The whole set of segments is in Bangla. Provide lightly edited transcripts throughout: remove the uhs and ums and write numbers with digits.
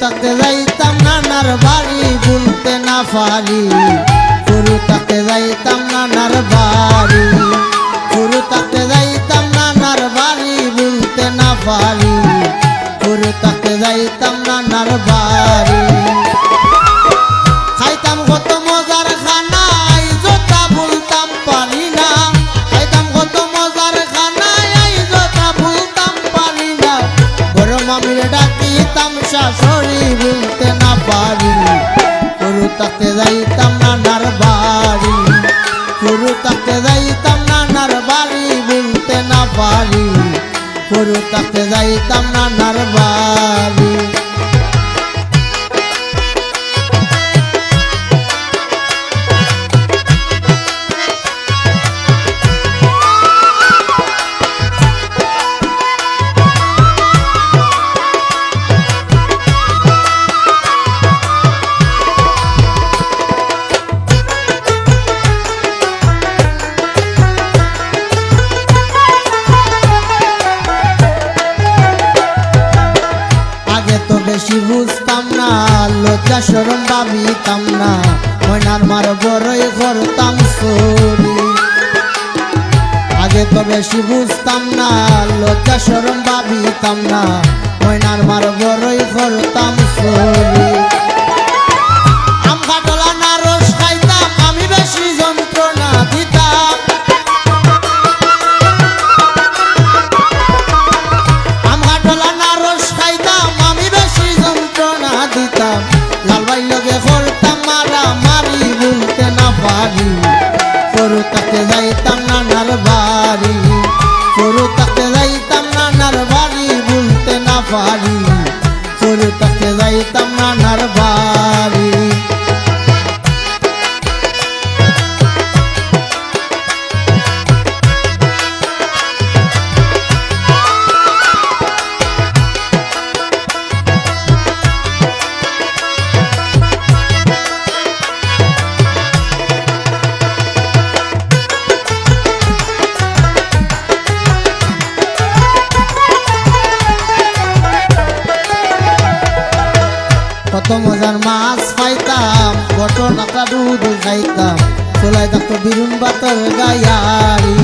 থাকতে যাইতাম নানার বাড়ি ভুলতে না পারি শুরু থাকতে যাইতাম নানার বাড়ি শুরু থাকতে যাইতাম নানার বাড়ি ভুলতে না পারি শুরু থাকতে যাইতাম নানার বাড়ি খাইতাম কত মজার খানা আইজতা ভুলতাম পারি না খাইতাম কত মজার খানা আইজতা ভুলতাম পারি না বড় মামির ডাকিতাম শাশুড়ি ভুলতে না পারি শুরু থাকতে যাইতাম নানার বাড়ি শুরু থাকতে যাইতাম নানার বাড়ি ভুলতে না পারি শুরু থাকতে যাইতাম নানার বাড়ি বেশি বুঝতাম না লজ্জা শরম ভাবিতাম না ময়নার মার বড়ই করতাম চুরি আগে তো বেশি বুঝতাম না লজ্জা শরম ভাবিতাম না ময়নার মার বড়ই করতাম চুরি আম কাটলা না রস খাইতাম আমি বেশি যন্ত্রণা দিতাম আম কাটলা না রস খাইতাম লাল ভাই লগে করতাম মারা মারি ভুলতে না পারি শুরু থাকতে যাইতাম নানার বাড়ি শুরু থাকতে যাইতাম নানার বাড়ি ভুলতে না পারি শুরু থাকতে যাইতাম নানার বাড়ি কত মজার মাছ পাইতাম কত টাকা দুধ খাইতাম চলাই থাকতো বিরুন বাতর গায়ারি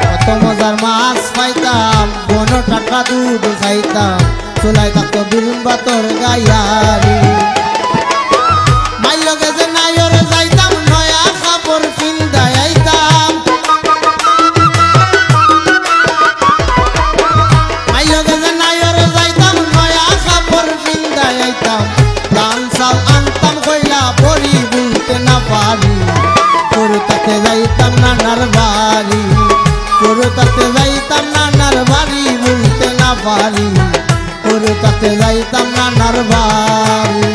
কত মজার মাছ পাইতাম কোন টাকা দুধ খাইতাম চলাই থাকতো বিরুন বাতর গায়ারি মাইল গেছে নাইর যাইতাম নয়া কাপড় পিন্দাই আইতাম মাইল গেছে নাইর যাইতাম নয়া কাপড় পিন্দাই আইতাম ধান চাল আনতাম কইলা বড়ি ভুলতে না পারি শুরু থাকতে যাইতাম নানার বাড়ি শুরু থাকতে যাইতাম নানার বাড়ি ভুলতে না পারি শুরু থাকতে যাইতাম নানার বাড়ি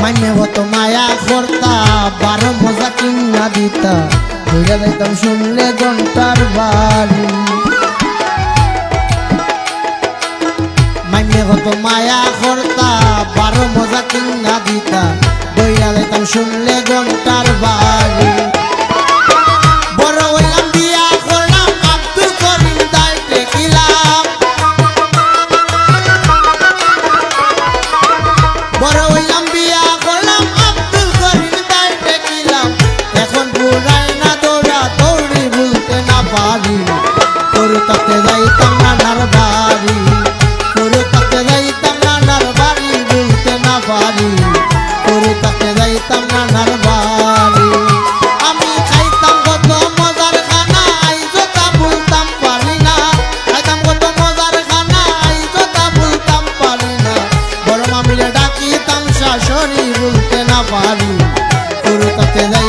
মাইনে হতো মায়া করতা বারো মজা কিনা দিতা ঘুরে যাইতাম শুনলে ঘন্টার বাড়ি মাইনে হতো মায়া করতা বারো মজা কিনা দিতা বইরা যাইতাম শুনলে ঘন্টার বাড়ি বড় হইলাম বিয়া করলাম আব্দুল করিম দাইতে কিলাম বড় হইলাম বিয়া করলাম আব্দুল করিম দাইতে কিলাম এখন বুড়াই না দৌড়া দৌড়ি ভুলতে না পারি শুরু থাকতে যাইতাম নানার বাড়ি শুরু থাকতে যাইতাম নানার বাড়ি ভুলতে না পারি শুরু থাকতে যাইতাম নানার বাড়ি আমি খাইতাম কত মজার খানা আইজতা ভুলতাম পারি না খাইতাম কত মজার খানা আইজতা ভুলতাম পারি না বড় মামিরে ডাকিতাম শাশুড়ি ভুলতে না পারি শুরু থাকতে যাই